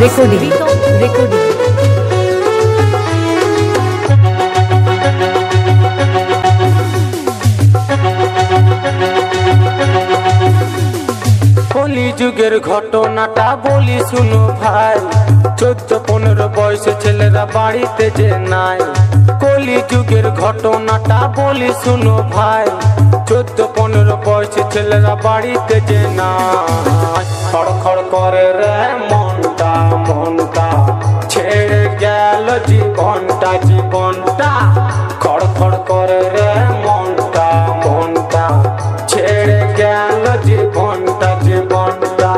Recording. কলিযুগের ঘটনাটা বলি শুনো ভাই, 14-15 বয়সে ছেলেরা বাড়িতে যে নাই। কলিযুগের ঘটনাটা বলি শুনো ভাই, 14-15 বয়সে ছেলেরা বাড়িতে যে নাই। খড়খড় করে রে মনটা মনটা, ছেড়ে গেল জীবনটা জীবনটা। খড়খড় করে রে মনটা মনটা, ছেড়ে গেল জীবনটা জীবনটা।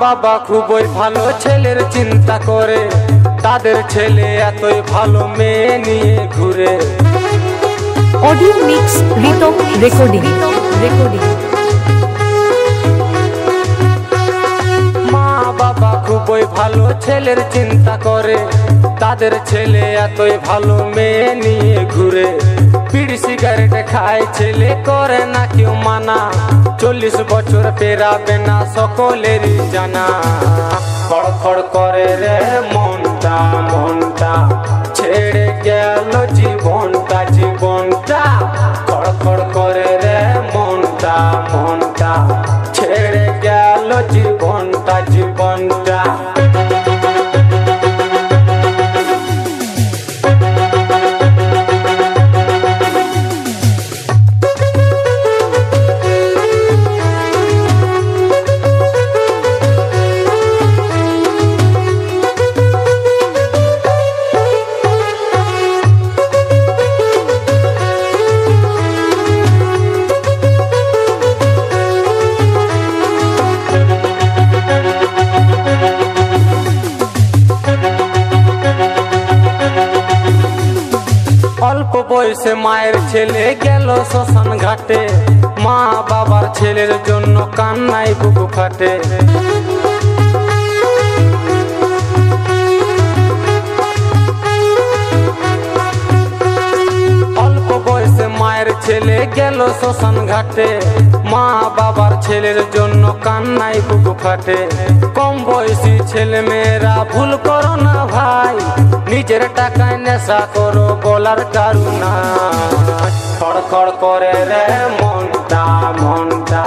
বাবা খুবই ভালো ছেলের চিন্তা করে, তাদের ছেলে এতই ভালো মেয়ে নিয়ে ঘুরে। Audio mix Ritam recording. মা বাবা খুবই ভালো ছেলের চিন্তা করে, তাদের ছেলে এতই ভালো মেয়ে নিয়ে ঘুরে। বিড়ি সিগারেট খায় ছেলে, করে না কেউ মানা, 40 বছর পেরাবে না সকলেরই জানা। খড়খড় করে রে মনটা মনটা, ছেড়ে গেল জীবনটা জীবনটা। খড়খড় করে রে মনটা মনটা, ছেড়ে গেল জীবনটা জীবনটা। অল্প বয়সে মায়ের ছেলে গেল শ্মশান ঘাটে, মা বাবার ছেলের জন্য কান্নায় বুক ফাটে। অল্প বয়সে মায়ের ছেলে গেল শ্মশান ঘাটে, মা বাবার ছেলের জন্য কান্নায় বুক ফাটে। কম বয়সী ছেলে মেয়েরা ভুল করো না ভাই, নিজের টাকায় নেশা করো বলার কারুনা। খড়খড় করে রে মনটা মনটা,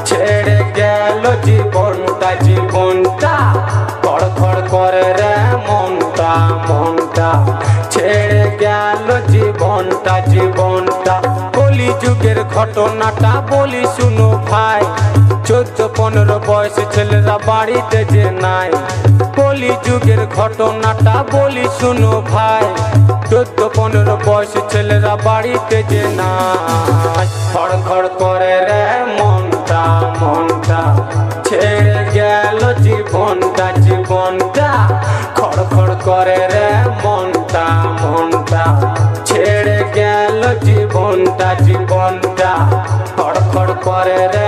ছেড়ে গেল জীবনটা জীবনটা। খড়খড় করে রে মনটা মনটা, ছেড়ে গেল জীবনটা জীবনটা। কলিযুগের ঘটনাটা বলি শুনো ভাই, 14-15 বয়সে ছেলেরা বাড়িতে যে নাই। কলিযুগের ঘটনাটা বলি শুনো ভাই, 14-15 বয়সে ছেলেরা বাড়িতে যে নাই। খড়খড় করে রে মনটা মনটা, ছেড়ে গেল জীবনটা জীবনটা। খড়খড় করে রে মনটা মনটা, ছেড়ে গেল জীবনটা জীবনটা। খড়খড় করে রে